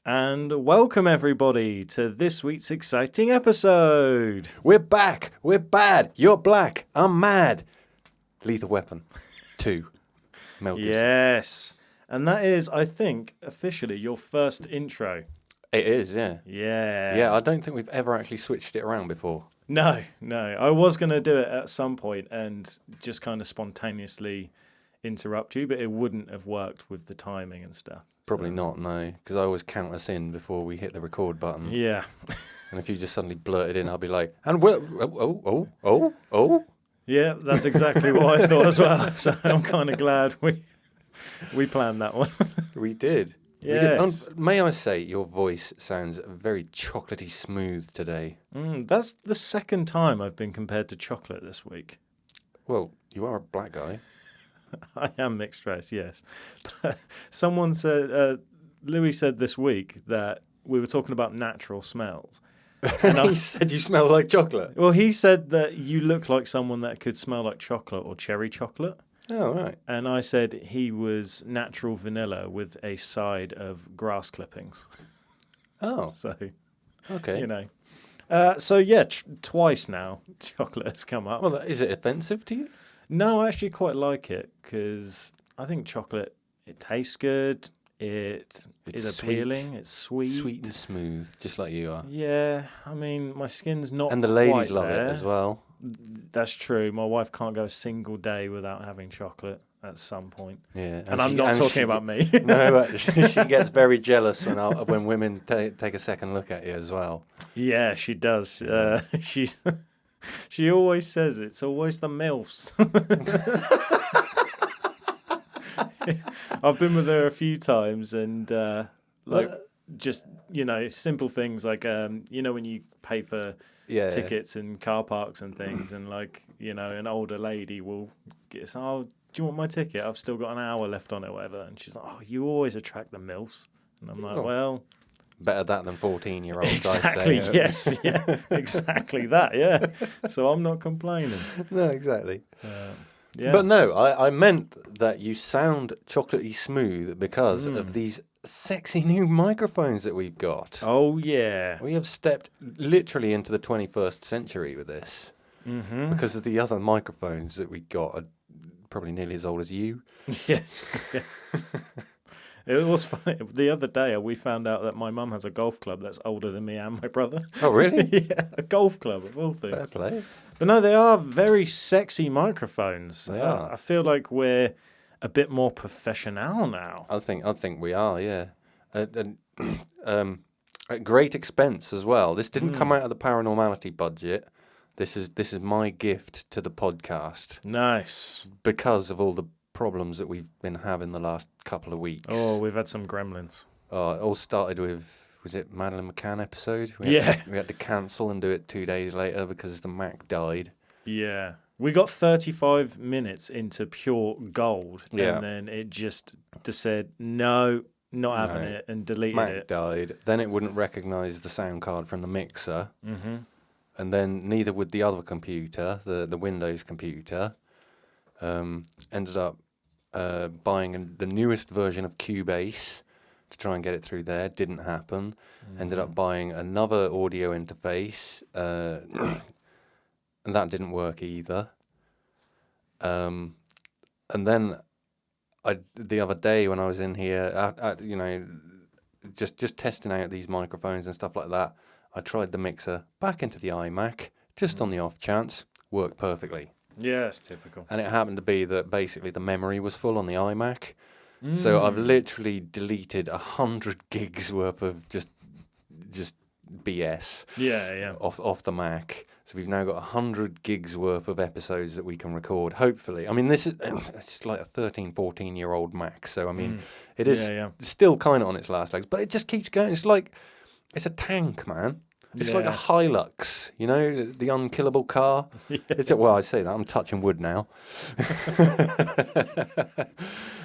And welcome everybody to this week's exciting episode. We're back. We're bad. You're black. I'm mad. Lethal Weapon 2. Mel Gibson. Yes. And that is, I think, officially your first intro. It is, yeah. Yeah. Yeah, I don't think we've ever actually switched it around before. No. I was going to do it at some point and just kind of spontaneously interrupt you, but it wouldn't have worked with the timing and stuff. Probably not, no, because I always count us in before we hit the record button. Yeah. And if you just suddenly blurt it in, I'll be like, and oh. Yeah, that's exactly what I thought as well. So I'm kind of glad we planned that one. We did. Yes. May I say, your voice sounds very chocolatey smooth today. That's the second time I've been compared to chocolate this week. Well, you are a black guy. I am mixed race, yes. But someone said, Louis said this week that we were talking about natural smells. And he said you smell like chocolate. Well, he said that you look like someone that could smell like chocolate or cherry chocolate. Oh, right. And I said he was natural vanilla with a side of grass clippings. Oh. So, Okay. you know. So, yeah, twice now chocolate has come up. Well, is it offensive to you? No, I actually quite like it because I think chocolate, it tastes good, it's appealing, sweet. it's sweet. Sweet and smooth, just like you are. Yeah, I mean, my skin's not And the ladies quite love there. it as well. That's true. My wife can't go a single day without having chocolate at some point. Yeah, And I'm not talking about me. No, but she gets very jealous when women take a second look at you as well. Yeah, she does. She always says it's always the MILFs. I've been with her a few times and just, simple things like, when you pay for tickets in car parks and things and an older lady will get, do you want my ticket? I've still got an hour left on it or whatever. And she's like, oh, you always attract the MILFs. And I'm like, well... Better that than 14-year-olds, Exactly, I say. yes, yeah, exactly that, yeah. So I'm not complaining. No, exactly. Yeah. But no, I meant that you sound chocolatey smooth because of these sexy new microphones that we've got. Oh, yeah. We have stepped literally into the 21st century with this. Mm-hmm. Because of the other microphones that we got are probably nearly as old as you. Yes. Yeah. It was funny. The other day, we found out that my mum has a golf club that's older than me and my brother. Oh, really? Yeah, a golf club of all things. Fair play. But no, they are very sexy microphones. They are. I feel like we're a bit more professional now. I think we are, yeah. And at great expense as well. This didn't come out of the Paranormality budget. This is my gift to the podcast. Nice. Because of all the problems that we've been having the last couple of weeks. Oh, we've had some gremlins. It all started with, was it Madeleine McCann episode? We had to cancel and do it 2 days later because the Mac died. Yeah. We got 35 minutes into pure gold, Yeah. and then it just said, no, not having it, and deleted Mac it. died. Then it wouldn't recognise the sound card from the mixer. Mm-hmm. And then neither would the other computer, the Windows computer. Ended up buying the newest version of Cubase to try and get it through there. Didn't happen. Ended up buying another audio interface, and that didn't work either. And then the other day when I was in here, just testing out these microphones and stuff like that, I tried the mixer back into the iMac, just on the off chance, worked perfectly. Yeah, it's typical. And it happened to be that basically the memory was full on the iMac. So I've literally deleted 100 gigs worth of just BS off the Mac. So we've now got 100 gigs worth of episodes that we can record, hopefully. I mean, this is it's like a 13, 14-year-old Mac. So, I mean, it is still kind of on its last legs. But it just keeps going. It's a tank, man. It's like a Hilux, the unkillable car. Yeah. Well, I say that, I'm touching wood now.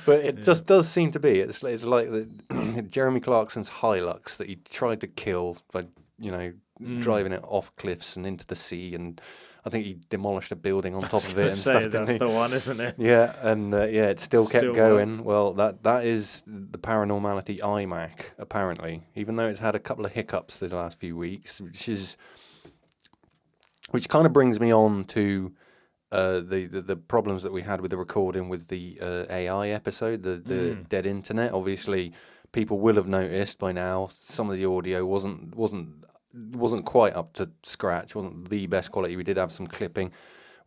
But it just does seem to be. It's like Jeremy Clarkson's Hilux that he tried to kill by, driving it off cliffs and into the sea, and I think he demolished a building on top of it and stuff. That's the one, isn't it? Yeah, and it still kept going. Worked. Well, that is the Paranormality iMac, apparently, even though it's had a couple of hiccups the last few weeks, which kind of brings me on to the problems that we had with the recording with the AI episode, the dead internet. Obviously, people will have noticed by now some of the audio wasn't quite up to scratch, wasn't the best quality. We did have some clipping.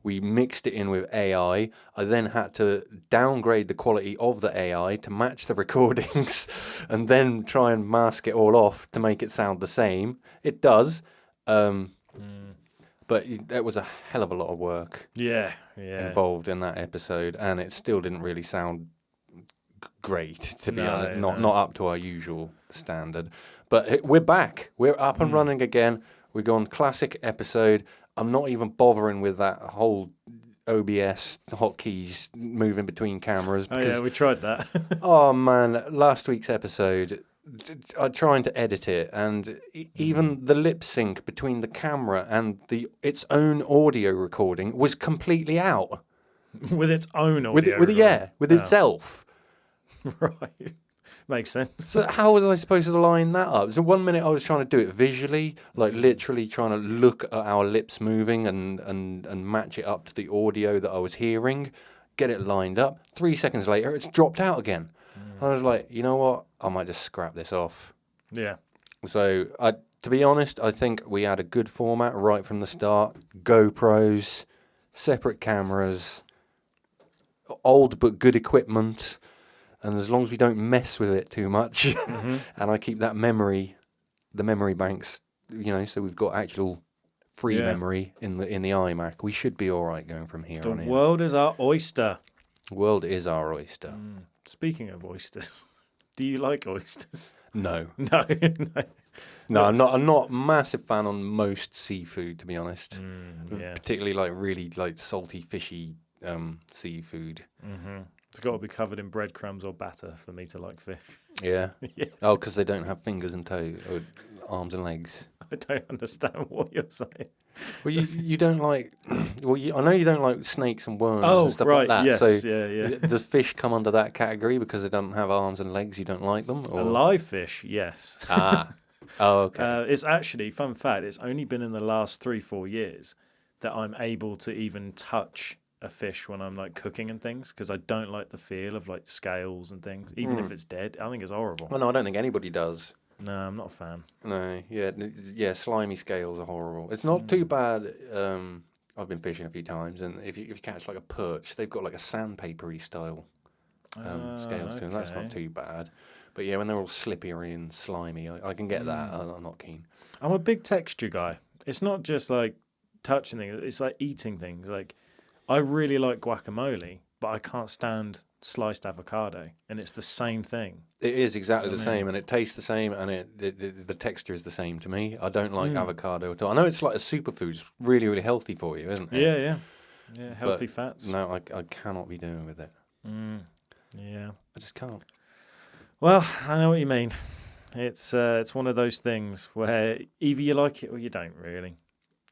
We mixed it in with AI. I then had to downgrade the quality of the AI to match the recordings and then try and mask it all off to make it sound the same. It does. But that was a hell of a lot of work involved in that episode, and it still didn't really sound great, to be honest. Not up to our usual standard. But we're back. We're up and running again. We're going classic episode. I'm not even bothering with that whole OBS hotkeys moving between cameras. Oh, yeah, we tried that. Oh, man. Last week's episode, I'm trying to edit it, and even the lip sync between the camera and its own audio recording was completely out. With its own audio with itself. Right. Makes sense. So how was I supposed to line that up? So 1 minute I was trying to do it visually, like literally trying to look at our lips moving and match it up to the audio that I was hearing, get it lined up. 3 seconds later, it's dropped out again. I was like, you know what? I might just scrap this off. Yeah. So, to be honest, I think we had a good format right from the start. GoPros, separate cameras, old but good equipment. And as long as we don't mess with it too much, and I keep the memory banks, so we've got actual free memory in the iMac, we should be all right going from here on in. The world is our oyster. World is our oyster. Speaking of oysters, do you like oysters? No. No. No, I'm not a massive fan on most seafood, to be honest. Particularly really salty, fishy seafood. It's got to be covered in breadcrumbs or batter for me to like fish. Yeah. Oh, because they don't have fingers and toes or arms and legs. I don't understand what you're saying. Well, you don't like. Well, I know you don't like snakes and worms and stuff like that. Yes, so yeah. Does fish come under that category because they don't have arms and legs? You don't like them? Or? A live fish, yes. Ah. Oh, okay. It's actually, fun fact, it's only been in the last 3-4 years that I'm able to even touch a fish when I'm like cooking and things, because I don't like the feel of like scales and things, even if it's dead. I think it's horrible. Well, no, I don't think anybody does. No, I'm not a fan. No, yeah, slimy scales are horrible. It's not too bad. I've been fishing a few times, and if you catch like a perch, they've got like a sandpapery style scales to them. That's not too bad. But yeah, when they're all slippery and slimy, I can get that. I'm not keen. I'm a big texture guy. It's not just like touching things. It's like eating things. Like, I really like guacamole, but I can't stand sliced avocado, and it's the same thing. It is exactly the same, and it tastes the same, and the texture is the same to me. I don't like avocado at all. I know it's like a superfood. It's really, really healthy for you, isn't it? Yeah, healthy fats. No, I cannot be doing with it. Yeah. I just can't. Well, I know what you mean. It's one of those things where either you like it or you don't, really.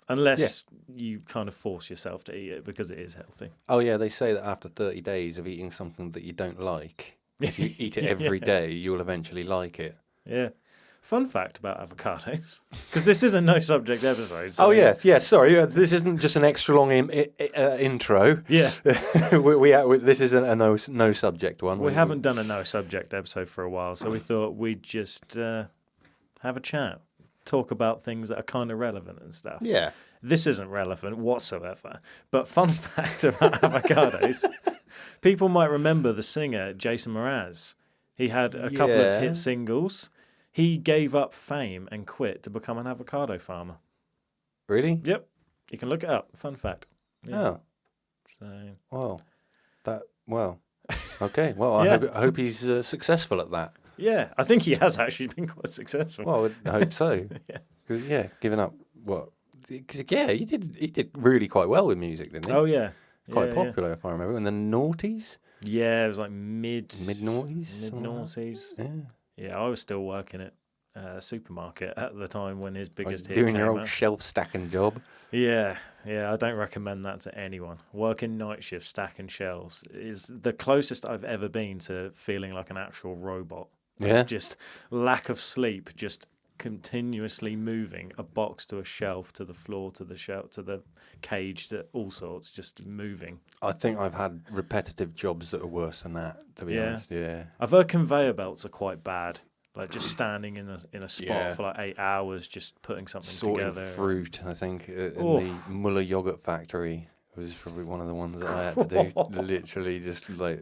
Unless you kind of force yourself to eat it because it is healthy. Oh, yeah, they say that after 30 days of eating something that you don't like, if you eat it every day, you'll eventually like it. Yeah. Fun fact about avocados, because this is a no subject episode. So sorry, this isn't just an extra long intro. Yeah. This is a no subject one. We haven't done a no subject episode for a while, so we thought we'd just have a chat. Talk about things that are kind of relevant and stuff. Yeah. This isn't relevant whatsoever. But fun fact about avocados, people might remember the singer Jason Mraz. He had a couple of hit singles. He gave up fame and quit to become an avocado farmer. Really? Yep. You can look it up. Fun fact. Yeah. Oh. Well. Okay. Well, I hope he's successful at that. Yeah, I think he has actually been quite successful. Well, I hope so. Giving up what? Because he did really quite well with music, didn't he? Oh yeah, quite popular if I remember. And the noughties. Yeah, it was like mid noughties. Mid noughties. Yeah. Yeah, I was still working it. supermarket at the time when his biggest hit doing came your old out. shelf stacking job. Yeah, I don't recommend that to anyone. Working night shift stacking shelves is the closest I've ever been to feeling like an actual robot. Yeah. Just lack of sleep, just continuously moving a box to a shelf, to the floor, to the shelf, to the cage, to all sorts, just moving. I think I've had repetitive jobs that are worse than that, to be honest. Yeah. I've heard conveyor belts are quite bad. Like just standing in a spot for like 8 hours, just putting something Sorting together. fruit, I think, in the Muller yogurt factory was probably one of the ones that I had to do. Literally just like,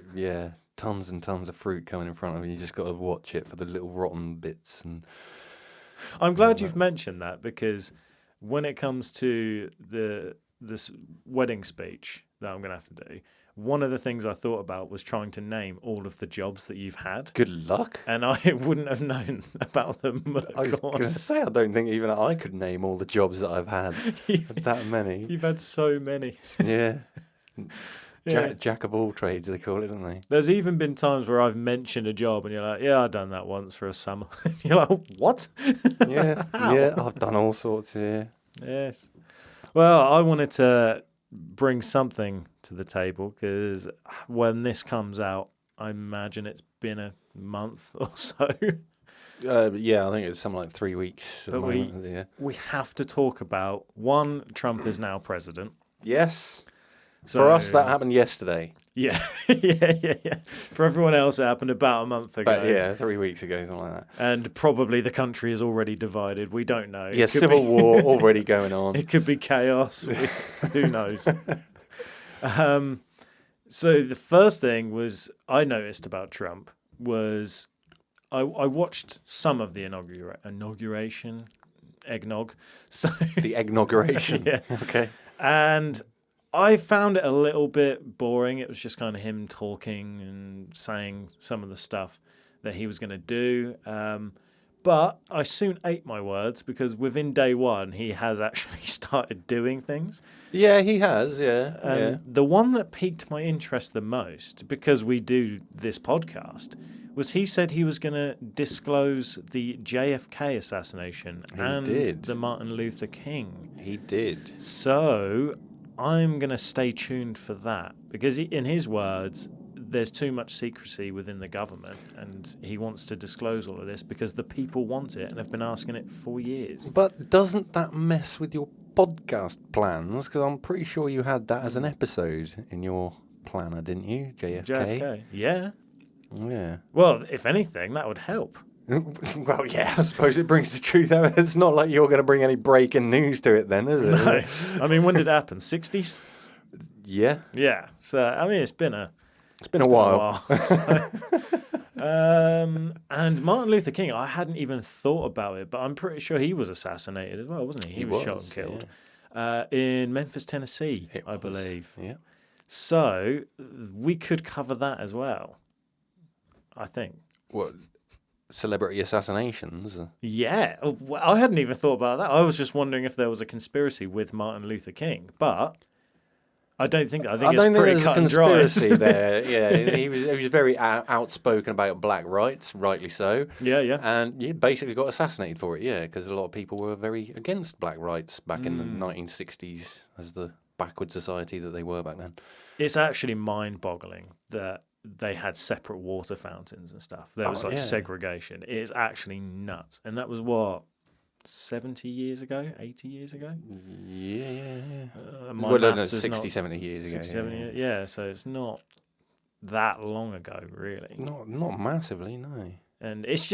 tons and tons of fruit coming in front of you. You just got to watch it for the little rotten bits. And I'm glad you've mentioned that, because when it comes to this wedding speech that I'm going to have to do, one of the things I thought about was trying to name all of the jobs that you've had. Good luck. And I wouldn't have known about them. I was going to say, I don't think even I could name all the jobs that I've had. That many. You've had so many. Yeah. Jack of all trades, they call it, don't they? There's even been times where I've mentioned a job and you're like, yeah, I've done that once for a summer. You're like, what? Yeah, I've done all sorts here. Yes. Well, I wanted to bring something to the table, because when this comes out, I imagine it's been a month or so. I think it's something like 3 weeks. But we have to talk about, one, Trump is now president. Yes. So, for us, that happened yesterday. Yeah. For everyone else, it happened about a month ago. But 3 weeks ago, something like that. And probably the country is already divided. We don't know. Yeah, civil war already going on. It could be chaos. Who knows? So the first thing I noticed about Trump was I watched some of the inauguration, eggnog. So the inauguration. Yeah. Okay. And I found it a little bit boring. It was just kind of him talking and saying some of the stuff that he was going to do. But I soon ate my words, because within day one, he has actually started doing things. Yeah, he has, yeah. The one that piqued my interest the most, because we do this podcast, was he said he was going to disclose the JFK assassination the Martin Luther King. He did. So I'm going to stay tuned for that, because in his words, there's too much secrecy within the government, and he wants to disclose all of this because the people want it and have been asking it for years. But doesn't that mess with your podcast plans? Because I'm pretty sure you had that as an episode in your planner, didn't you? JFK? Yeah. Yeah. Well, if anything, that would help. Well, yeah, I suppose it brings the truth out. It's not like you're going to bring any breaking news to it then, is it? No. I mean, when did it happen? 60s? Yeah. Yeah. So, I mean, it's been a while. And Martin Luther King, I hadn't even thought about it, but I'm pretty sure he was assassinated as well, wasn't he? He was shot and killed in Memphis, Tennessee, I believe. Yeah. So we could cover that as well, I think. What? Celebrity assassinations? Yeah. I hadn't even thought about that. I was just wondering if there was a conspiracy with Martin Luther King, but I don't think. I think it's pretty cut and dry. Conspiracy there. Yeah, he was very outspoken about black rights, rightly so. Yeah. And he basically got assassinated for it. Yeah, because a lot of people were very against black rights back in the 1960s, as the backward society that they were back then. It's actually mind-boggling that they had separate water fountains and stuff. There was segregation. It is actually nuts, and that was what. 70 years ago, 80 years ago? Yeah. Well, no, 60, 70 years ago. 60, 70 years, yeah, so it's not that long ago, really. Not massively, no. And it's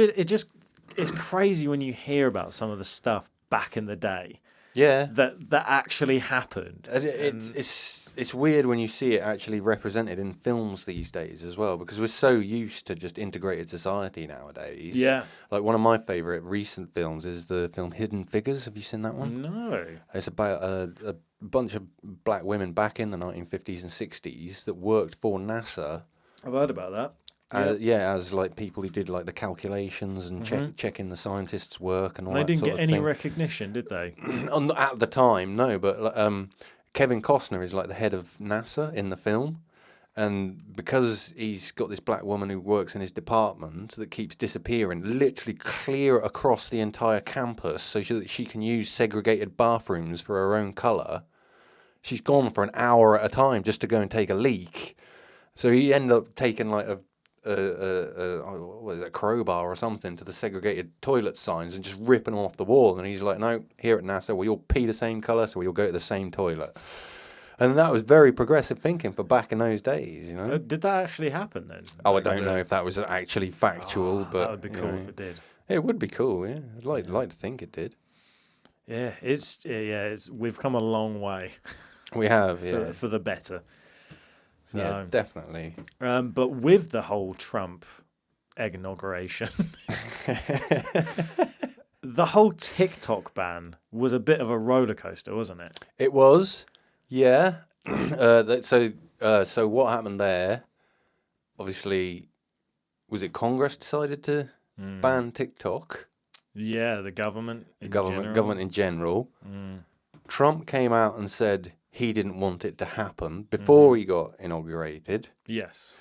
crazy when you hear about some of the stuff back in the day. Yeah. That actually happened. It's weird when you see it actually represented in films these days as well, because we're so used to just integrated society nowadays. Yeah. Like one of my favourite recent films is the film Hidden Figures. Have you seen that one? No. It's about a bunch of black women back in the 1950s and 60s that worked for NASA. I've heard about that. As like people who did like the calculations and checking the scientists' work and all that. They sort didn't of get any thing. recognition, did they? At the time, no. But Kevin Costner is like the head of NASA in the film, And because he's got this black woman who works in his department that keeps disappearing, literally clear across the entire campus so that she can use segregated bathrooms for her own colour, she's gone for an hour at a time just to go and take a leak. So he ended up taking like a crowbar or something to the segregated toilet signs and just ripping them off the wall. And he's like, no, here at NASA, we all pee the same colour, so we all go to the same toilet. And that was very progressive thinking for back in those days, you know. Did that actually happen then? Oh, I don't know if that was actually factual, but that would be cool if it did. It would be cool, yeah. I'd like to think it did. Yeah, we've come a long way. We have, yeah, for the better. So, yeah, definitely. But with the whole Trump inauguration, the whole TikTok ban was a bit of a roller coaster, wasn't it? It was. Yeah. So what happened there? Obviously, was it Congress decided to ban TikTok? Yeah, the government. Government in general. Trump came out and said he didn't want it to happen before he got inaugurated. Yes.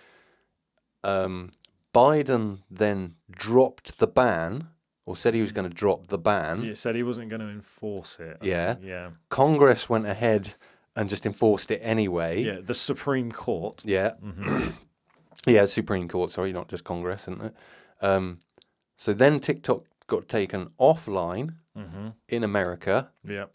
Biden then dropped the ban, or said he was going to drop the ban. He said he wasn't going to enforce it. Yeah. Congress went ahead and just enforced it anyway. Yeah, the Supreme Court. Yeah. Yeah, Supreme Court, sorry, not just Congress, isn't it? So then TikTok got taken offline in America. Yeah.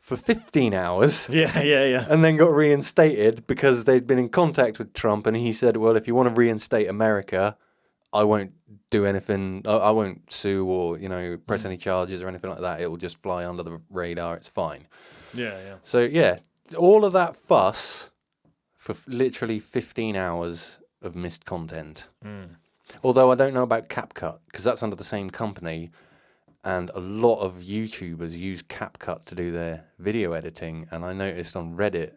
For 15 hours. Yeah. And then got reinstated because they'd been in contact with Trump, and he said, well, if you want to reinstate America, I won't do anything. I won't sue or, press any charges or anything like that. It will just fly under the radar. It's fine. Yeah. So, yeah, all of that fuss for literally 15 hours of missed content. Although I don't know about CapCut, because that's under the same company, and a lot of YouTubers use CapCut to do their video editing. And I noticed on Reddit,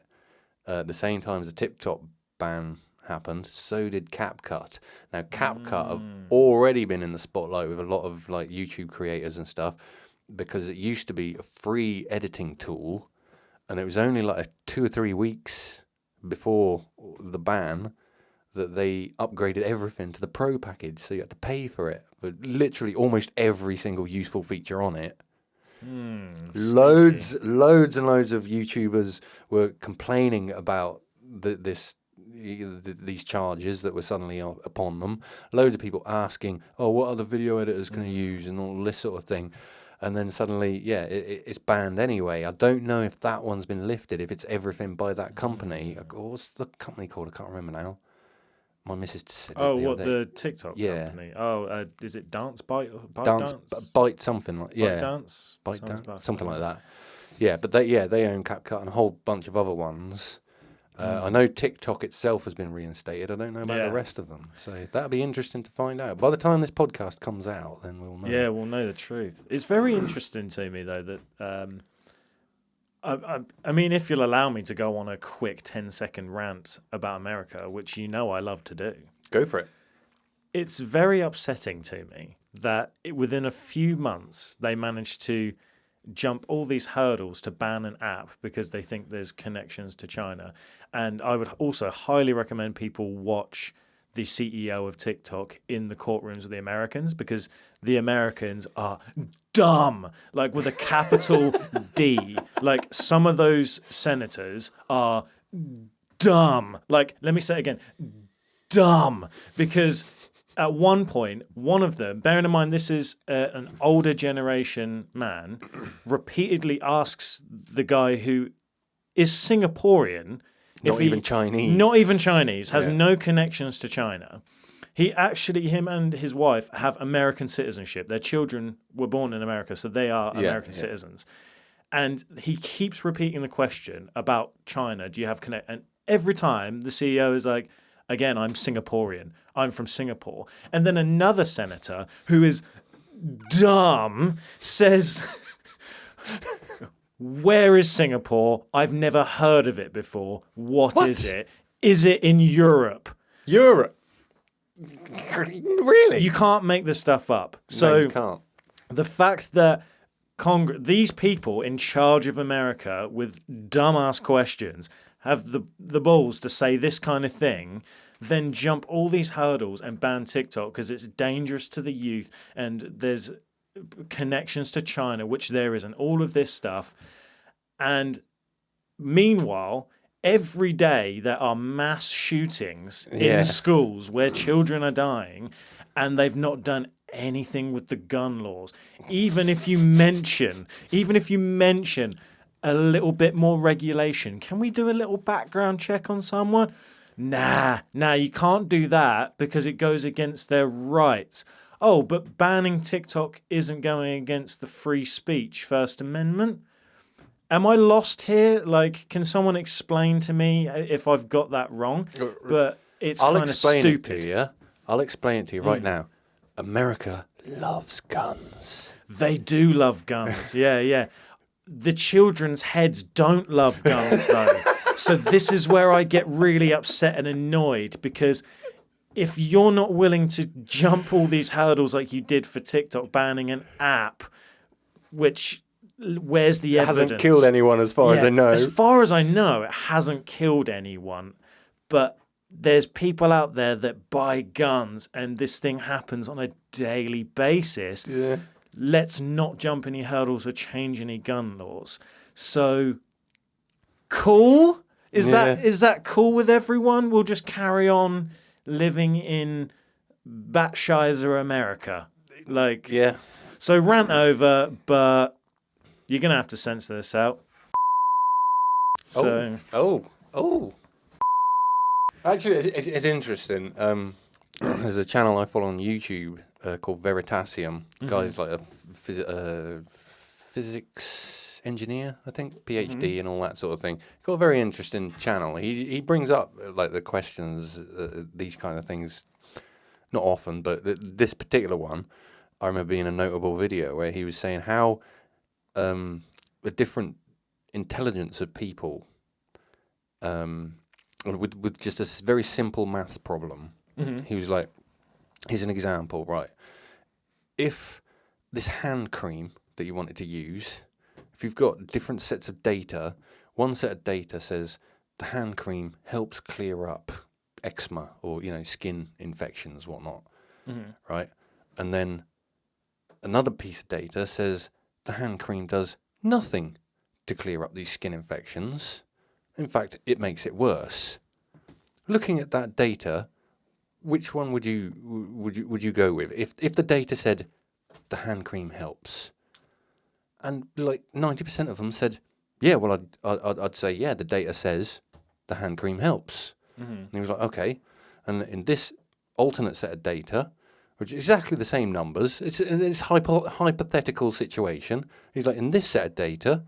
at the same time as the TikTok ban happened, so did CapCut. Now, CapCut have already been in the spotlight with a lot of like YouTube creators and stuff, because it used to be a free editing tool, and it was only like 2 or 3 weeks before the ban that they upgraded everything to the Pro package, so you had to pay for it. But literally almost every single useful feature on it. Loads and loads of YouTubers were complaining about these charges that were suddenly upon them. Loads of people asking, what other video editors can I use, and all this sort of thing. And then suddenly, it's banned anyway. I don't know if that one's been lifted, if it's everything by that company. What's the company called? I can't remember now. My missus said the TikTok company? Is it Dance Bite? Bite something like Bite Dance, something like that. Yeah, but they own CapCut and a whole bunch of other ones. I know TikTok itself has been reinstated. I don't know about the rest of them. So that'll be interesting to find out. By the time this podcast comes out, then we'll know. Yeah, we'll know the truth. It's very interesting to me, though, that... I mean, if you'll allow me to go on a quick 10-second rant about America, which I love to do. Go for it. It's very upsetting to me that within a few months, they managed to jump all these hurdles to ban an app because they think there's connections to China. And I would also highly recommend people watch the CEO of TikTok in the courtrooms of the Americans, because the Americans are dumb, like with a capital D. Like, some of those senators are dumb. Like, let me say it again, dumb. Because at one point, one of them, bearing in mind this is an older generation man, repeatedly asks the guy who is Singaporean, not even Chinese, has no connections to China. Him and his wife have American citizenship. Their children were born in America, so they are American citizens. And he keeps repeating the question about China. Do you have connect? And every time the CEO is like, again, I'm Singaporean. I'm from Singapore. And then another senator who is dumb says, where is Singapore? I've never heard of it before. What is it? Is it in Europe? Europe? Really? You can't make this stuff up. So no, you can't. The fact that these people in charge of America with dumbass questions have the balls to say this kind of thing, then jump all these hurdles and ban TikTok because it's dangerous to the youth and there's connections to China, which there isn't, all of this stuff. And meanwhile, every day there are mass shootings in schools where children are dying, and they've not done anything with the gun laws. Even if you mention a little bit more regulation, can we do a little background check on someone? Nah, you can't do that because it goes against their rights. Oh, but banning TikTok isn't going against the free speech First Amendment? Am I lost here? Like, can someone explain to me if I've got that wrong? But it's kind of stupid. I'll explain it to you right now. America loves guns. They do love guns. Yeah. The children's heads don't love guns, though. So this is where I get really upset and annoyed, because if you're not willing to jump all these hurdles like you did for TikTok, banning an app, which... Where's the evidence? It hasn't killed anyone as far as I know. As far as I know, it hasn't killed anyone. But there's people out there that buy guns and this thing happens on a daily basis. Yeah. Let's not jump any hurdles or change any gun laws. So, cool? Is that cool with everyone? We'll just carry on living in Batshire America. So rant over, but... You're going to have to censor this out. So. Oh. Actually, it's interesting. There's a channel I follow on YouTube called Veritasium. The guy's like a physics engineer, I think, PhD and all that sort of thing. Got a very interesting channel. He brings up like the questions, these kind of things, not often, but this particular one, I remember being a notable video where he was saying how... the different intelligence of people with just a very simple math problem. He was like, here's an example, right? If this hand cream that you wanted to use, if you've got different sets of data, one set of data says the hand cream helps clear up eczema or, skin infections, whatnot, right? And then another piece of data says the hand cream does nothing to clear up these skin infections. In fact, it makes it worse. Looking at that data, which one would you go with? If the data said the hand cream helps, and like 90% of them said, yeah, well, I'd say, yeah, the data says the hand cream helps. And he was like, okay. And in this alternate set of data, which is exactly the same numbers, it's hypothetical situation. He's like, in this set of data,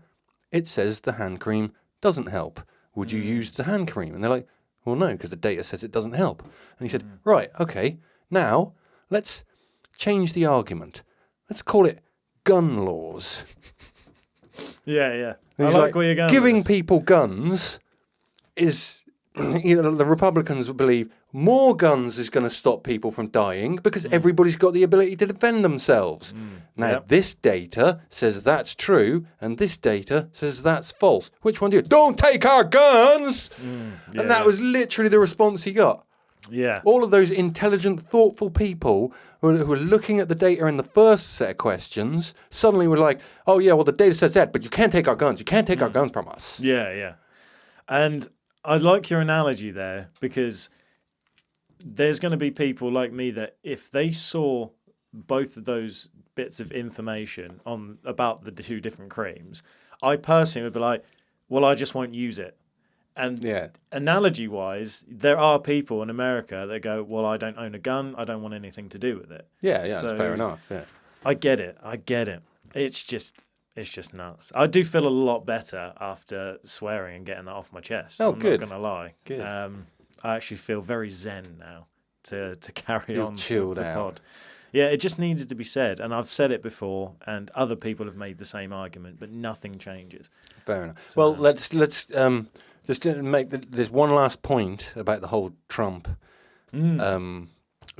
it says the hand cream doesn't help. Would you use the hand cream? And they're like, well, no, because the data says it doesn't help. And he said, right, okay, now let's change the argument. Let's call it gun laws. Yeah. I like where you're going. Giving people guns is, the Republicans believe more guns is going to stop people from dying because everybody's got the ability to defend themselves. Now, this data says that's true, and this data says that's false. Which one do you? Don't take our guns! And that was literally the response he got. Yeah. All of those intelligent, thoughtful people who were looking at the data in the first set of questions suddenly were like, oh, yeah, well, the data says that, but you can't take our guns. You can't take our guns from us. Yeah. And I like your analogy there because... there's going to be people like me that if they saw both of those bits of information about the two different creams, I personally would be like, well, I just won't use it. And analogy-wise, there are people in America that go, well, I don't own a gun. I don't want anything to do with it. Yeah, that's fair enough. Yeah, I get it. It's just nuts. I do feel a lot better after swearing and getting that off my chest. I'm not going to lie. Good. I actually feel very zen now to carry on chilled the out. pod. Yeah, it just needed to be said, and I've said it before, and other people have made the same argument, but nothing changes. Fair enough. So, well, let's just make there's one last point about the whole Trump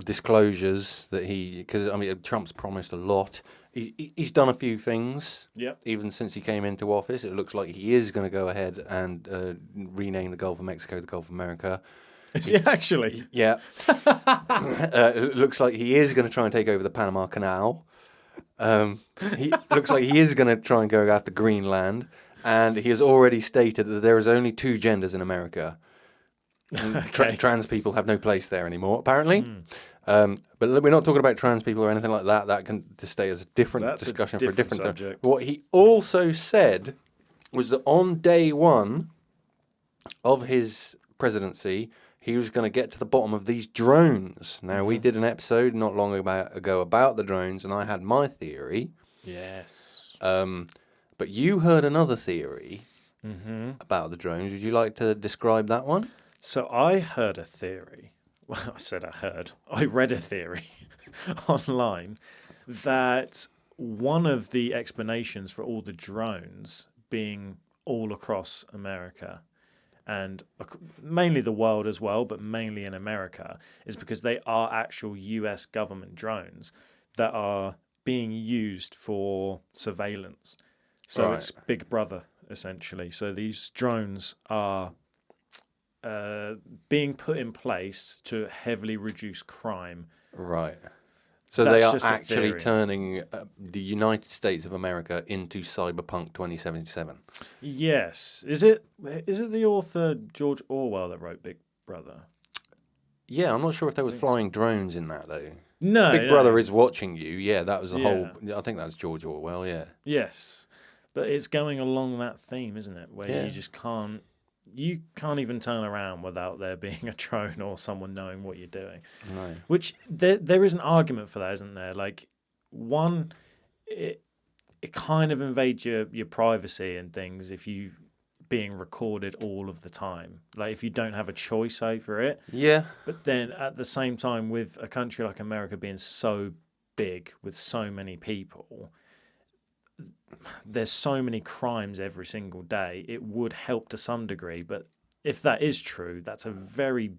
disclosures that because I mean, Trump's promised a lot. He's done a few things. Yep. Even since he came into office, it looks like he is going to go ahead and rename the Gulf of Mexico the Gulf of America. Is he actually? Yeah. It looks like he is going to try and take over the Panama Canal. He looks like he is going to try and go after Greenland, and he has already stated that there is only 2 genders in America. Okay. Trans people have no place there anymore, apparently. But we're not talking about trans people or anything like that. That can just stay as a different discussion for a different subject. What he also said was that on day 1 of his presidency, he was going to get to the bottom of these drones. Now, we did an episode not long ago about the drones, and I had my theory. Yes. But you heard another theory about the drones. Would you like to describe that one? So I heard a theory. Well, I read a theory online that one of the explanations for all the drones being all across America and mainly the world as well, but mainly in America, is because they are actual US government drones that are being used for surveillance. So It's Big Brother, essentially. So these drones are being put in place to heavily reduce crime. Right. So they are actually turning the United States of America into Cyberpunk 2077. Yes. Is it the author George Orwell that wrote Big Brother? Yeah, I'm not sure if there was flying drones in that, though. No. Big Brother is watching you. Yeah, that was the whole... I think that's George Orwell, yeah. Yes. But it's going along that theme, isn't it? Where you just can't... You can't even turn around without there being a drone or someone knowing what you're doing. Right. Which there is an argument for that, isn't there? Like, one, it kind of invades your privacy and things if you being recorded all of the time. Like, if you don't have a choice over it. Yeah. But then at the same time, with a country like America being so big with so many people, there's so many crimes every single day. It would help to some degree, but if that is true, that's a very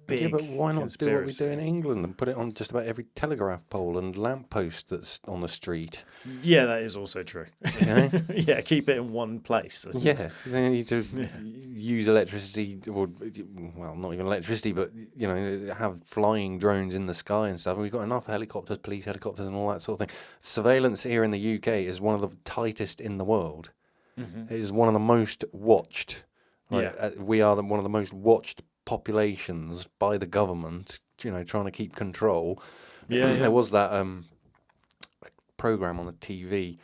big Yeah, but why not conspiracy. do what we do in England and put it on just about every telegraph pole and lamppost that's on the street? Yeah, that is also true. Okay? Yeah, keep it in one place. Yeah, they need to use electricity, or, well, not even electricity, but, you know, have flying drones in the sky and stuff. And we've got enough helicopters, police helicopters and all that sort of thing. Surveillance here in the UK is one of the tightest in the world. It is one of the most watched. Like, we are one of the most watched populations by the government, you know, trying to keep control. There was that program on the TV,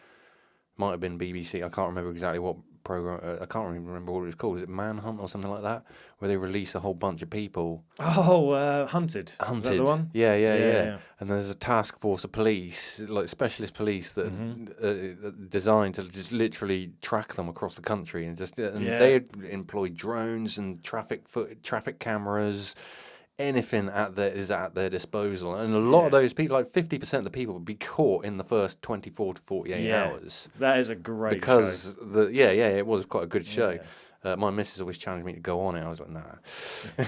might have been BBC, I can't remember exactly what program, I can't even remember what it was called. Is it Manhunt or something like that, where they release a whole bunch of people? Hunted. Is that the one? Yeah. And there's a task force of police, like specialist police, that designed to just literally track them across the country, and they employ drones and traffic cameras, anything at their disposal. And a lot of those people, like 50% of the people, would be caught in the first 24 to 48 hours. That is a great show. Because it was quite a good show. My missus always challenged me to go on it. I was like, nah. Do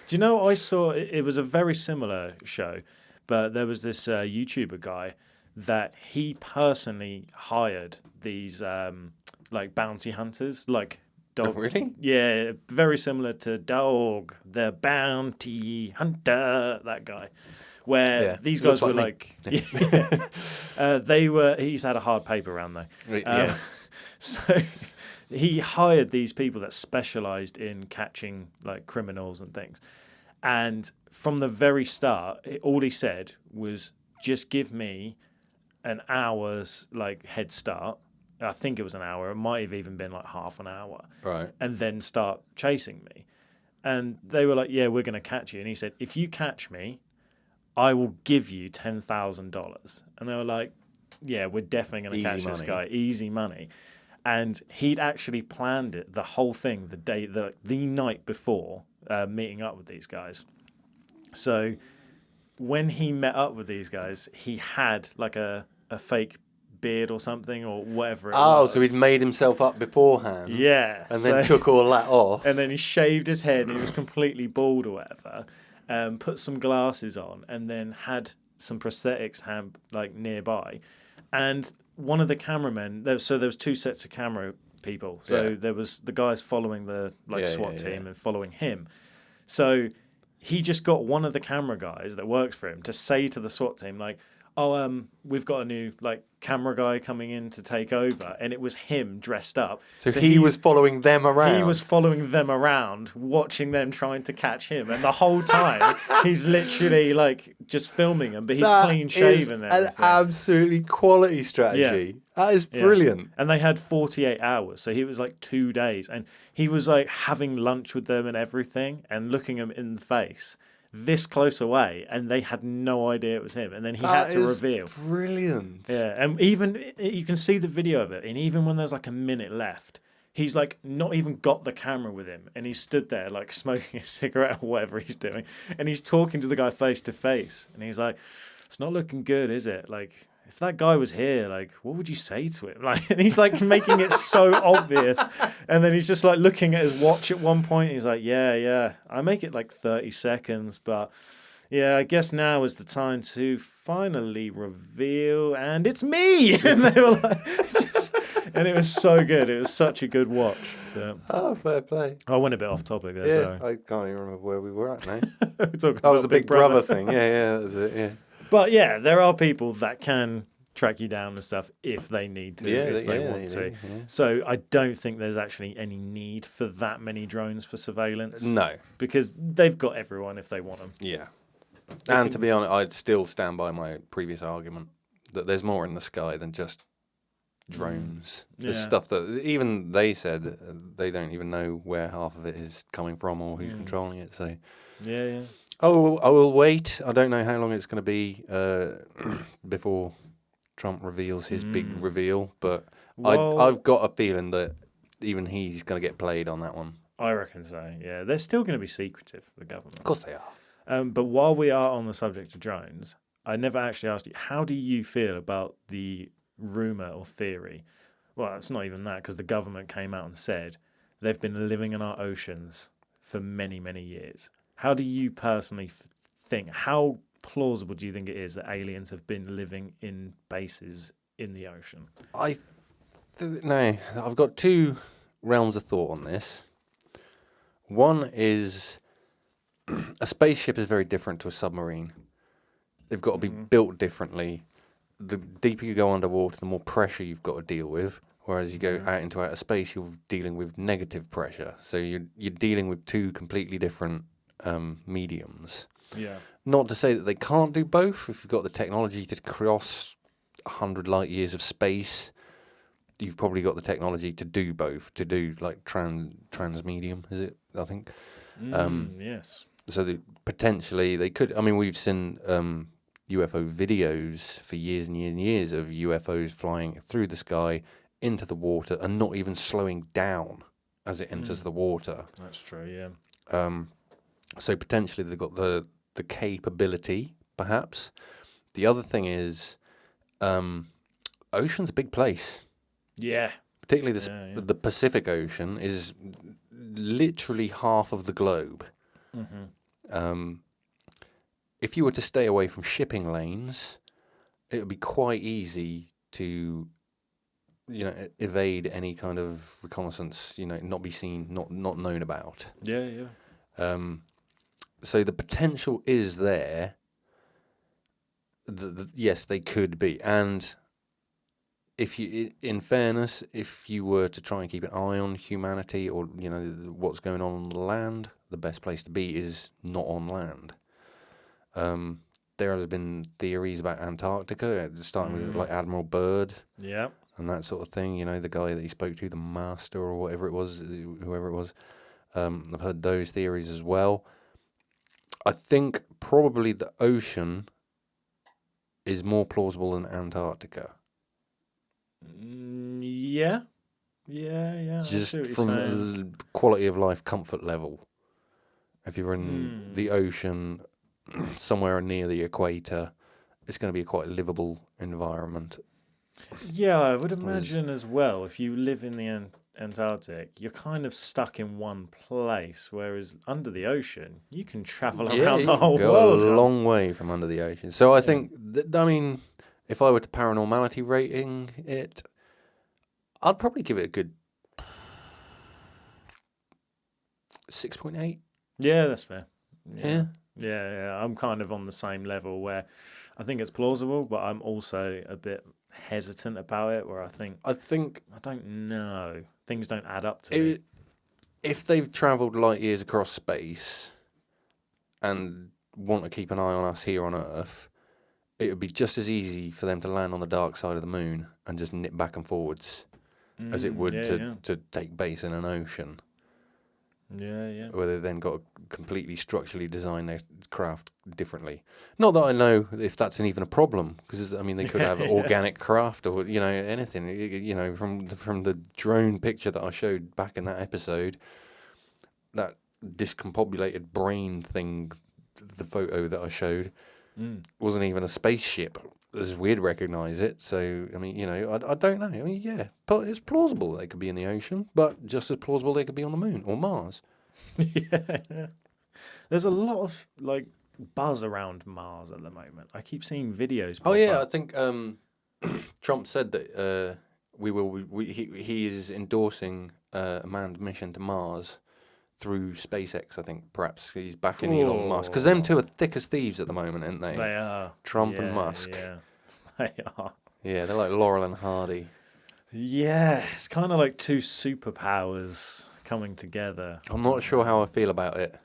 you know what I saw? It was a very similar show, but there was this YouTuber guy that he personally hired these like bounty hunters, like dog. Oh, really? Yeah, very similar to Dog, the bounty hunter, that guy. Where these guys were like he's had a hard paper round though. So he hired these people that specialized in catching like criminals and things. And from the very start, all he said was, just give me an hour's like head start. I think it was an hour. It might have even been like half an hour. Right. And then start chasing me. And they were like, yeah, we're going to catch you. And he said, if you catch me, I will give you $10,000. And they were like, yeah, we're definitely going to catch this guy. Easy money. And he'd actually planned it, the whole thing, the night before meeting up with these guys. So when he met up with these guys, he had like a fake beard or something or whatever it was. Oh, so he'd made himself up beforehand. Yeah. And then took all that off. And then he shaved his head and he was completely bald or whatever. put some glasses on, and then had some prosthetics nearby. And one of the cameramen, so there was two sets of camera people. So there was the guys following the SWAT team and following him. So he just got one of the camera guys that works for him to say to the SWAT team, like, "Oh, we've got a new camera guy coming in to take over," and it was him dressed up. So he was following them around. He was following them around, watching them trying to catch him, and the whole time he's literally just filming them, but he's clean shaven. That is an absolutely quality strategy. Yeah. That is brilliant. Yeah. And they had 48 hours, so he was 2 days, and he was having lunch with them and everything, and looking them in the face, this close away, and they had no idea it was him. And then he had to reveal. Brilliant. Yeah, and even you can see the video of it, and even when there's a minute left, he's not even got the camera with him, and he stood there smoking a cigarette or whatever he's doing, and he's talking to the guy face to face, and he's like, "It's not looking good, is it? If that guy was here, what would you say to him?" And he's making it so obvious. And then he's just looking at his watch at one point. And he's like, yeah, I make it 30 seconds, but yeah, I guess now is the time to finally reveal, and it's me. And they were and it was so good. It was such a good watch. Oh, fair play. I went a bit off topic there. Yeah, I can't even remember where we were at now. That was the Big Brother thing. Yeah, that was it. Yeah. But yeah, there are people that can track you down and stuff if they need to, if they want to. Yeah. So I don't think there's actually any need for that many drones for surveillance. No. Because they've got everyone if they want them. Yeah. And to be honest, I'd still stand by my previous argument that there's more in the sky than just drones. There's stuff that even they said they don't even know where half of it is coming from or who's controlling it. So yeah. Oh, I will wait. I don't know how long it's going to be before Trump reveals his big reveal, but I've got a feeling that even he's going to get played on that one. I reckon so, yeah. They're still going to be secretive, the government. Of course they are. But while we are on the subject of drones, I never actually asked you, how do you feel about the rumour or theory? Well, it's not even that, because the government came out and said they've been living in our oceans for many, many years. How do you personally think, how plausible do you think it is that aliens have been living in bases in the ocean? No, I've got two realms of thought on this. One is a spaceship is very different to a submarine. They've got to be built differently. The deeper you go underwater, the more pressure you've got to deal with. Whereas you go out into outer space, you're dealing with negative pressure. So you're dealing with two completely different mediums. Yeah. Not to say that they can't do both. If you've got the technology to cross 100 light years of space, you've probably got the technology to do both. To do transmedium, is it? I think. Yes. So potentially they could. I mean, we've seen UFO videos for years and years and years of UFOs flying through the sky into the water and not even slowing down as it enters the water. That's true. Yeah. So potentially they've got the capability, perhaps. The other thing is, ocean's a big place. Yeah. Particularly the Pacific Ocean is literally half of the globe. Mm-hmm. If you were to stay away from shipping lanes, it would be quite easy to, evade any kind of reconnaissance. Not be seen, not known about. Yeah. So the potential is there. Yes, they could be. And in fairness, if you were to try and keep an eye on humanity or, what's going on the land, the best place to be is not on land. There has been theories about Antarctica, starting with Admiral Byrd. Yeah. And that sort of thing, the guy that he spoke to, the master or whatever it was, whoever it was. I've heard those theories as well. I think probably the ocean is more plausible than Antarctica. Yeah. Just from a quality of life comfort level. If you're in the ocean, somewhere near the equator, it's going to be a quite livable environment. Yeah, I would imagine as well, if you live in the Antarctic, you're kind of stuck in one place, whereas under the ocean, you can travel Yeah, around you the whole can go world. a long way from under the ocean. So I think, I mean, if I were to paranormality rating it, I'd probably give it a good 6.8. Yeah, that's fair. Yeah. Yeah. I'm kind of on the same level where I think it's plausible, but I'm also a bit hesitant about it. Where I don't know, things don't add up to me. If they've travelled light years across space and want to keep an eye on us here on Earth, it would be just as easy for them to land on the dark side of the moon and just nip back and forwards as it would to take base in an ocean. Yeah. Where they then got to completely structurally design their craft differently. Not that I know if that's even a problem, because I mean they could have organic craft or anything. From the drone picture that I showed back in that episode, that discombobulated brain thing, the photo that I showed wasn't even a spaceship. It's weird to recognise it. So I mean, I don't know. I mean, yeah, but it's plausible they could be in the ocean, but just as plausible they could be on the moon or Mars. Yeah. There's a lot of buzz around Mars at the moment. I keep seeing videos. Pop up. I think Trump said that he is endorsing a manned mission to Mars through SpaceX. I think perhaps he's backing Elon Musk, because them two are thick as thieves at the moment, aren't they? They are. Trump and Musk. Yeah, they are. Yeah, they're like Laurel and Hardy. Yeah, it's kind of like two superpowers coming together. I'm not sure how I feel about it.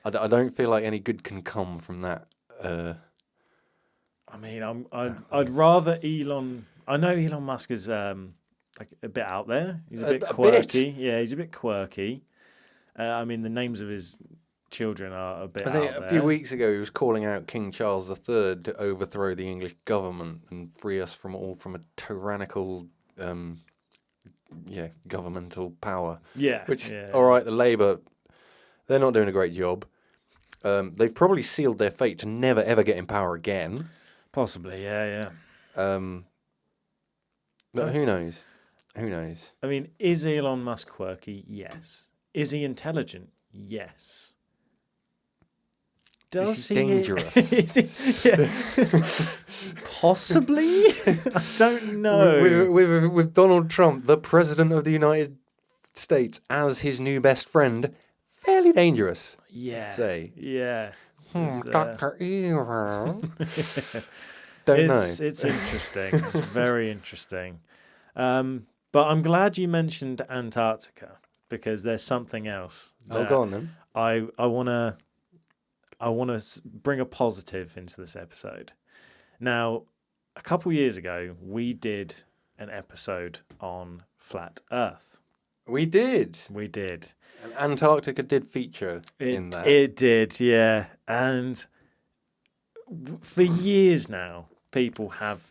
I don't feel like any good can come from that. I mean, I'd rather Elon. I know Elon Musk is a bit out there. He's a bit quirky. Yeah, he's a bit quirky. I mean, the names of his children are a bit. I think a few weeks ago he was calling out King Charles III to overthrow the English government and free us from a tyrannical, governmental power. Yeah. All right, the Labour, they're not doing a great job. They've probably sealed their fate to never ever get in power again. Possibly, yeah. But who knows? Who knows? I mean, is Elon Musk quirky? Yes. Is he intelligent? Yes. Is he dangerous? Is he, possibly? I don't know. With Donald Trump, the President of the United States, as his new best friend, fairly dangerous. Yeah. I'd say. Yeah. Dr. Evil. Don't know. It's interesting. It's very interesting. But I'm glad you mentioned Antarctica, because there's something else. Go on then. I want to bring a positive into this episode. Now, a couple years ago, we did an episode on flat Earth. We did. And Antarctica did feature in that. It did, yeah. And for years now, people have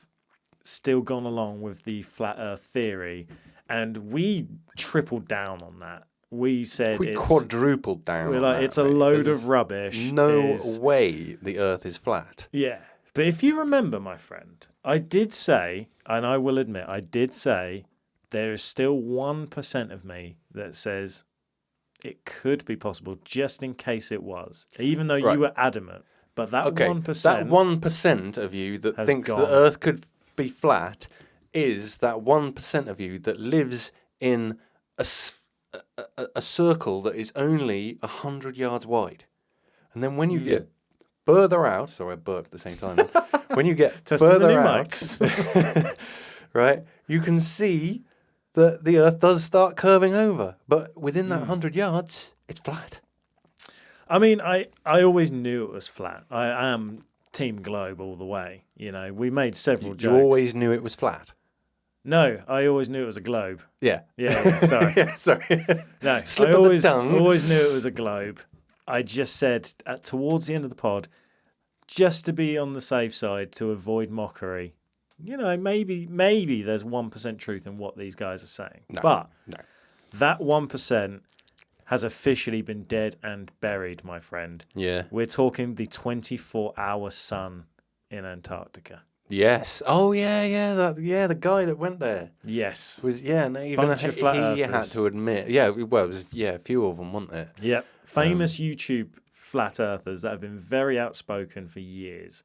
still gone along with the flat Earth theory, and we tripled down on that. We said we quadrupled down. We're like, it's a load of rubbish. No way the Earth is flat. Yeah. But if you remember, my friend, I did say, and I will admit, I did say there is still 1% of me that says it could be possible, just in case it was, even though you were adamant. But that 1%... That 1% of you that thinks the Earth could be flat is that 1% of you that lives in a circle that is only 100 yards wide. And then when you get further out... Sorry, I burped at the same time. When you get further out, right, you can see that the Earth does start curving over. But within that 100 yards, it's flat. I mean, I always knew it was flat. I am Team Globe all the way. You know, we made several jokes. You always knew it was flat? No, I always knew it was a globe. Yeah. Sorry. Sorry. No, Slip of the tongue. Always knew it was a globe. I just said towards the end of the pod, just to be on the safe side, to avoid mockery. You know, maybe there's 1% truth in what these guys are saying. But that 1% has officially been dead and buried, my friend. Yeah. We're talking the 24-hour sun in Antarctica. Yes. Oh yeah. The guy that went there. Yes. And even Bunch of flat he had earthers. to admit. Yeah. Well, it was, a few of them, weren't there? Yep. Famous YouTube flat earthers that have been very outspoken for years.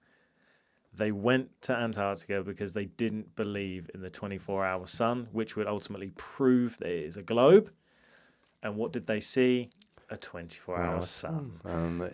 They went to Antarctica because they didn't believe in the 24-hour sun, which would ultimately prove that it is a globe. And what did they see? A 24-hour sun.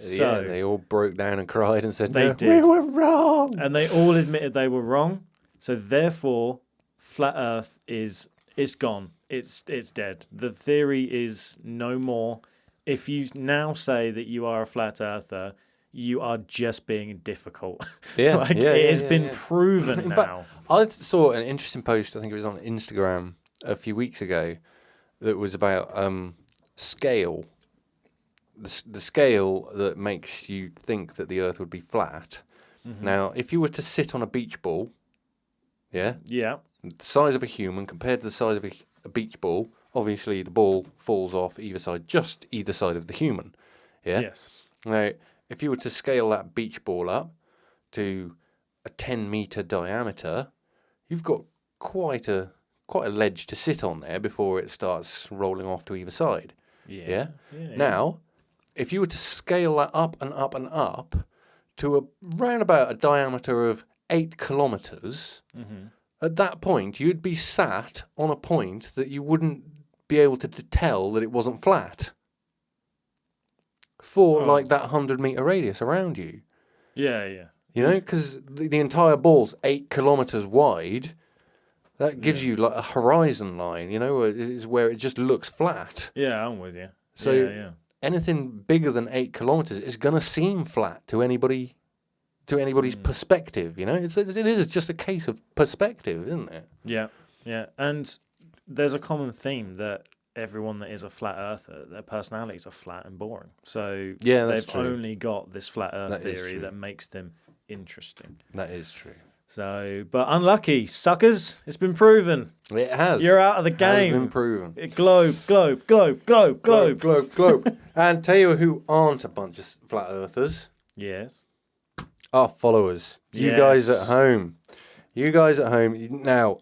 They all broke down and cried and said, "We were wrong." And they all admitted they were wrong. So therefore, flat Earth it's gone. It's dead. The theory is no more. If you now say that you are a flat earther, you are just being difficult. Yeah, it has been proven now. I saw an interesting post, I think it was on Instagram a few weeks ago, that was about scale. The scale that makes you think that the Earth would be flat. Mm-hmm. Now, if you were to sit on a beach ball, the size of a human compared to the size of a beach ball, obviously the ball falls off just either side of the human. Yeah. Yes. Now, if you were to scale that beach ball up to a 10-meter diameter, you've got quite a ledge to sit on there before it starts rolling off to either side. Yeah. Now, if you were to scale that up and up and up to around about a diameter of 8 kilometers, at that point you'd be sat on a point that you wouldn't be able to tell that it wasn't flat for like that 100-meter radius around you. Yeah. You know, because the entire ball's 8 kilometers wide. That gives you like a horizon line, is where it just looks flat. Yeah, I'm with you. So anything bigger than 8 kilometers is going to seem flat to anybody's perspective. It is just a case of perspective, isn't it? Yeah. And there's a common theme that everyone that is a flat earther, their personalities are flat and boring. So they've only got this flat earth theory that makes them interesting. That is true. So, but unlucky, suckers. It's been proven. It has. You're out of the game. It has been proven. Globe. And tell you who aren't a bunch of flat earthers. Yes. Our followers. You guys at home. Now,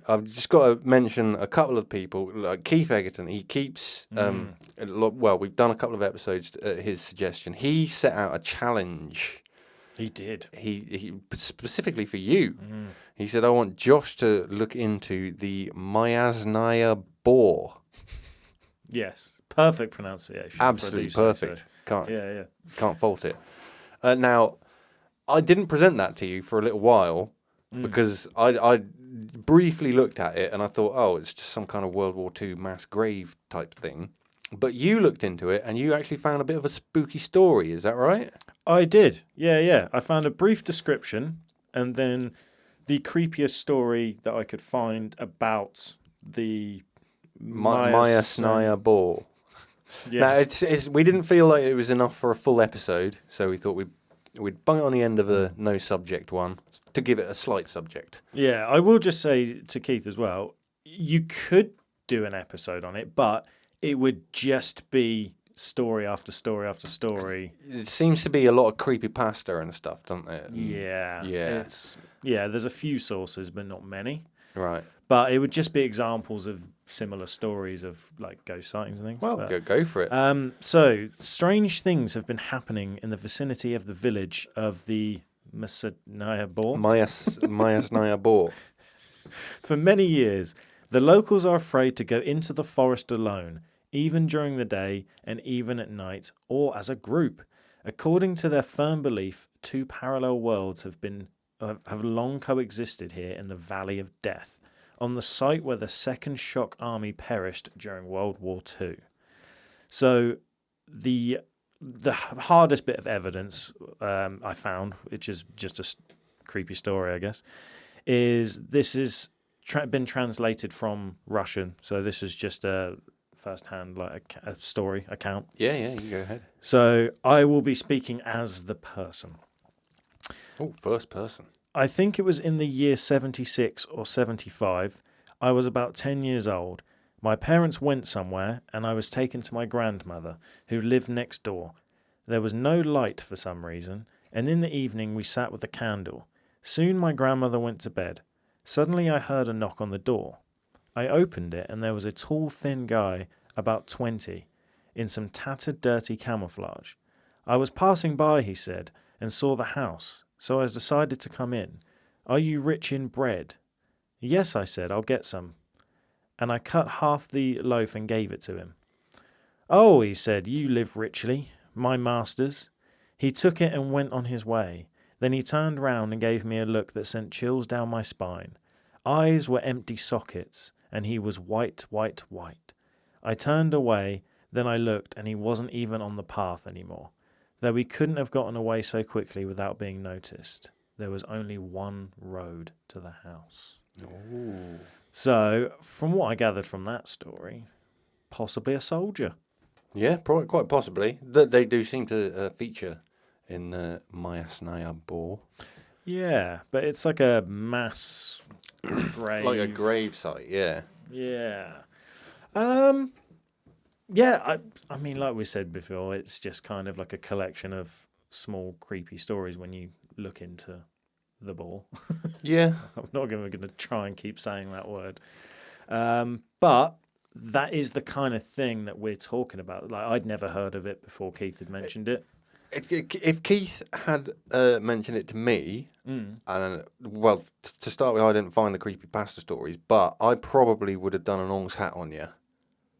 I've just got to mention a couple of people, like Keith Egerton. He keeps, we've done a couple of episodes at his suggestion. He set out a challenge. He did. He specifically for you. He said, I want Josh to look into the Myasnaya boar. Yes. Perfect pronunciation. Absolutely perfect. Can't fault it. Now, I didn't present that to you for a little while because I briefly looked at it and I thought, it's just some kind of World War II mass grave type thing. But you looked into it and you actually found a bit of a spooky story. Is that right? I did. Yeah. I found a brief description and then the creepiest story that I could find about the Myasnaya boar. Yeah. Now, we didn't feel like it was enough for a full episode, so we thought we'd bung it on the end of the no subject one to give it a slight subject. Yeah, I will just say to Keith as well, you could do an episode on it, but it would just be story after story after story. It seems to be a lot of creepypasta and stuff, doesn't it? Yeah. There's a few sources, but not many. Right. But it would just be examples of similar stories of like ghost sightings and things. Well, go for it. So strange things have been happening in the vicinity of the village of the Myasnaya boar. Myasnaya boar. For many years, the locals are afraid to go into the forest alone, even during the day and even at night, or as a group. According to their firm belief, two parallel worlds have long coexisted here in the Valley of Death, on the site where the Second Shock Army perished during World War II. So the hardest bit of evidence I found, which is just a creepy story, I guess, is this is been translated from Russian. So this is just a first-hand a story account. Yeah, you can go ahead. So I will be speaking as the person. Oh, first person. I think it was in the year 76 or 75. I was about 10 years old. My parents went somewhere and I was taken to my grandmother, who lived next door. There was no light for some reason, and in the evening we sat with a candle. Soon my grandmother went to bed. Suddenly I heard a knock on the door. I opened it, and there was a tall, thin guy, about 20, in some tattered, dirty camouflage. I was passing by, he said, and saw the house, so I decided to come in. Are you rich in bread? Yes, I said, I'll get some. And I cut half the loaf and gave it to him. Oh, he said, you live richly, my masters. He took it and went on his way. Then he turned round and gave me a look that sent chills down my spine. Eyes were empty sockets, and he was white, white, white. I turned away, then I looked, and he wasn't even on the path anymore. Though we couldn't have gotten away so quickly without being noticed. There was only one road to the house. Ooh. So, from what I gathered from that story, possibly a soldier. Yeah, probably, quite possibly. They do seem to feature in Mayasnaya Bor. Yeah, but it's like a mass grave. Like a grave site, yeah. Yeah. Yeah, I mean, like we said before, it's just kind of like a collection of small, creepy stories when you look into the ball. Yeah. I'm not going to try and keep saying that word. But that is the kind of thing that we're talking about. Like, I'd never heard of it before Keith had mentioned it. If Keith had mentioned it to me, and well, to start with, I didn't find the creepypasta stories, but I probably would have done an Ong's hat on you.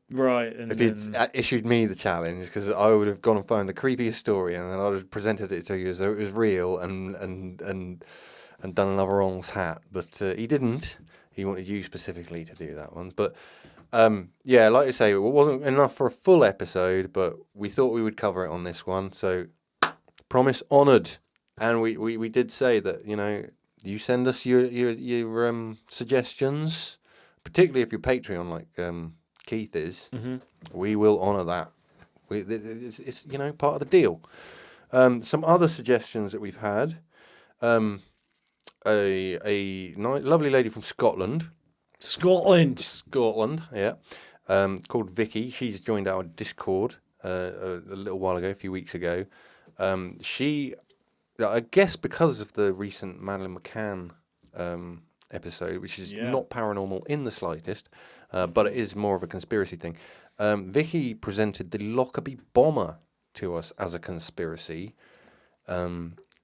Right. And if he'd issued me the challenge, because I would have gone and found the creepiest story, and then I'd have presented it to you as though it was real, and done another Ong's hat. But he didn't. He wanted you specifically to do that one. But yeah, like I say, it wasn't enough for a full episode, but we thought we would cover it on this one. So, promise honoured. And we did say that, you know, you send us your suggestions, particularly if you're Patreon like Keith is. Mm-hmm. We will honour that. It's you know, part of the deal. Some other suggestions that we've had. A lovely lady from Scotland. Scotland, yeah. Called Vicky. She's joined our Discord a little while ago, a few weeks ago. She, I guess because of the recent Madeleine McCann episode, which is not paranormal in the slightest, but it is more of a conspiracy thing. Vicky presented the Lockerbie bomber to us as a conspiracy.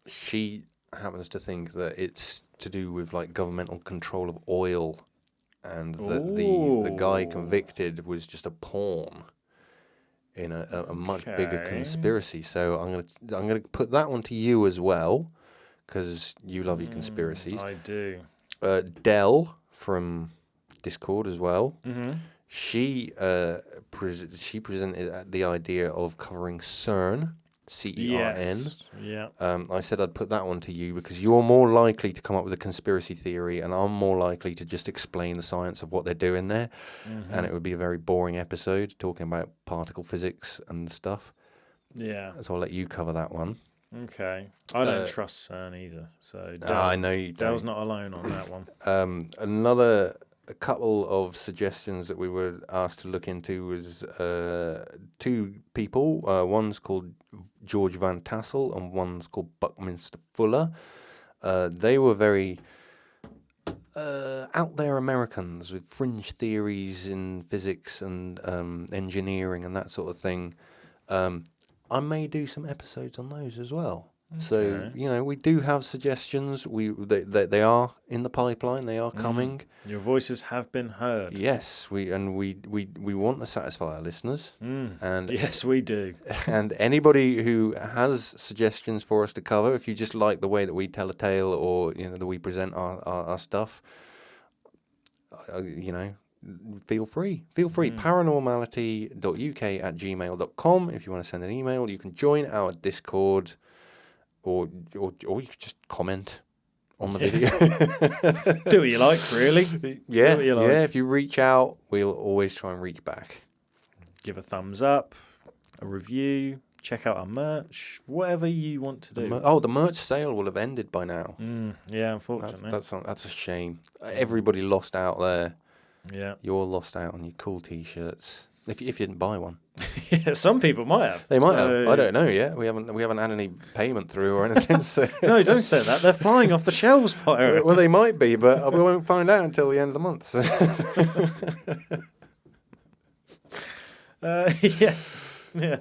She happens to think that it's to do with like governmental control of oil, and that the guy convicted was just a pawn in a much bigger conspiracy. So I'm gonna put that one to you as well, because you love your conspiracies. I do. Dell from Discord as well. Mm-hmm. She presented the idea of covering CERN. CERN. Yes. Yeah. I said I'd put that one to you because you're more likely to come up with a conspiracy theory, and I'm more likely to just explain the science of what they're doing there. Mm-hmm. And it would be a very boring episode talking about particle physics and stuff. Yeah. So I'll let you cover that one. Okay. I don't trust CERN either, so I know you don't. Dale's not alone on that one. A couple of suggestions that we were asked to look into was two people. One's called George Van Tassel and one's called Buckminster Fuller. They were very out there Americans with fringe theories in physics and engineering and that sort of thing. I may do some episodes on those as well. Okay. So, you know, we do have suggestions. They are in the pipeline. They are coming. Your voices have been heard. Yes, we want to satisfy our listeners. And yes, we do. And anybody who has suggestions for us to cover, if you just like the way that we tell a tale or, you know, that we present our stuff, you know, feel free. Paranormality.uk@gmail.com. If you want to send an email, you can join our Discord. Or you could just comment on the video. Do what you like, really. Yeah, do what you like. Yeah. If you reach out, we'll always try and reach back. Give a thumbs up, a review, check out our merch, whatever you want to do. The merch sale will have ended by now. Yeah, unfortunately. That's a shame. Everybody lost out there. Yeah. You're lost out on your cool T-shirts. If you didn't buy one. Yeah, some people might have. They might have. I don't know yet. We haven't had any payment through or anything. So. No, don't say that. They're flying off the shelves, Pyro. Well, they might be, but we won't find out until the end of the month. So. Yeah.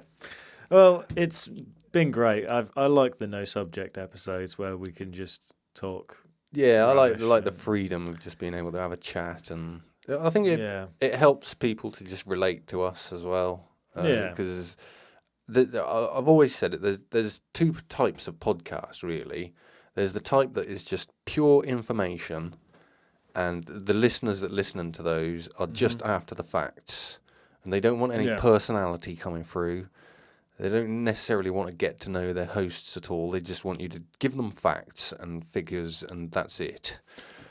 Well, it's been great. I like the no subject episodes where we can just talk. Yeah, I like the freedom of just being able to have a chat, and I think it helps people to just relate to us as well. Because I've always said it. There's two types of podcasts really. There's the type that is just pure information, and the listeners that listen to those are just after the facts, and they don't want any personality coming through. They don't necessarily want to get to know their hosts at all. They just want you to give them facts and figures, and that's it.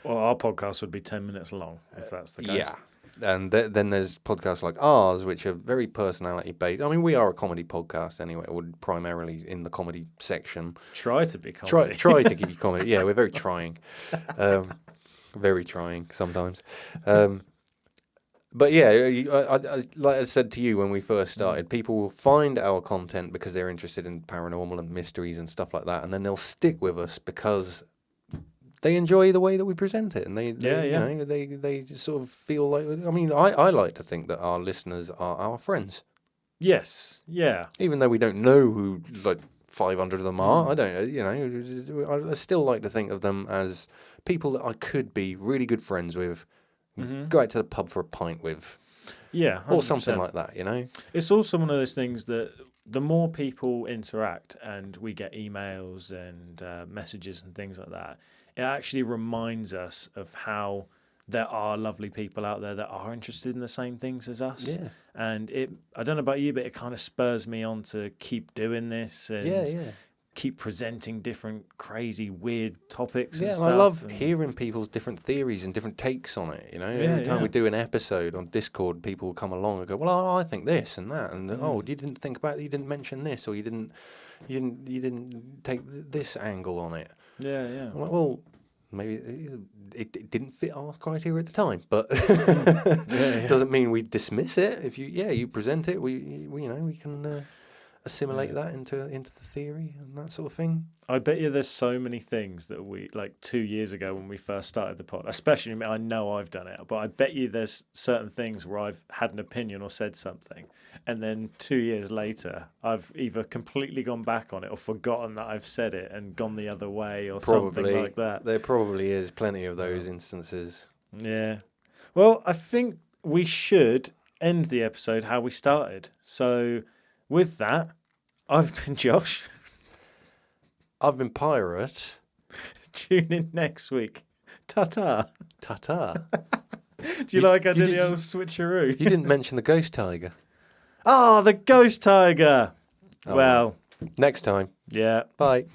Well, our podcast would be 10 minutes long, if that's the case. Yeah. And then there's podcasts like ours, which are very personality-based. I mean, we are a comedy podcast anyway, or primarily in the comedy section. Try to be comedy. Try to give you comedy. Yeah, we're very trying. Very trying sometimes. But yeah, I like I said to you when we first started, people will find our content because they're interested in paranormal and mysteries and stuff like that, and then they'll stick with us because they enjoy the way that we present it, and they just sort of feel like. I mean, I like to think that our listeners are our friends. Yes. Yeah. Even though we don't know who like 500 of them are, I don't. I still like to think of them as people that I could be really good friends with. Go out to the pub for a pint with. Yeah. 100%. Or something like that, It's also one of those things that the more people interact and we get emails and messages and things like that, it actually reminds us of how there are lovely people out there that are interested in the same things as us. Yeah. And I don't know about you, but it kind of spurs me on to keep doing this and keep presenting different crazy weird topics and stuff. I love hearing people's different theories and different takes on it, every time we do an episode on Discord, people will come along and go, well, I think this and that, and you didn't think about it, you didn't mention this, or you didn't take this angle on it. I'm like, well, maybe it didn't fit our criteria at the time, but doesn't mean we dismiss it. If you present it, we can assimilate that into the theory and that sort of thing. I bet you there's so many things that we, like 2 years ago when we first started the pod, especially I know I've done it, but I bet you there's certain things where I've had an opinion or said something, and then 2 years later I've either completely gone back on it or forgotten that I've said it and gone the other way or something like that. There probably is plenty of those instances. Yeah. Well, I think we should end the episode how we started. So with that, I've been Josh. I've been Pirate. Tune in next week. Ta-ta. Ta-ta. Do you like I did the old switcheroo? You didn't mention the ghost tiger. Oh, the ghost tiger. Well. Next time. Yeah. Bye.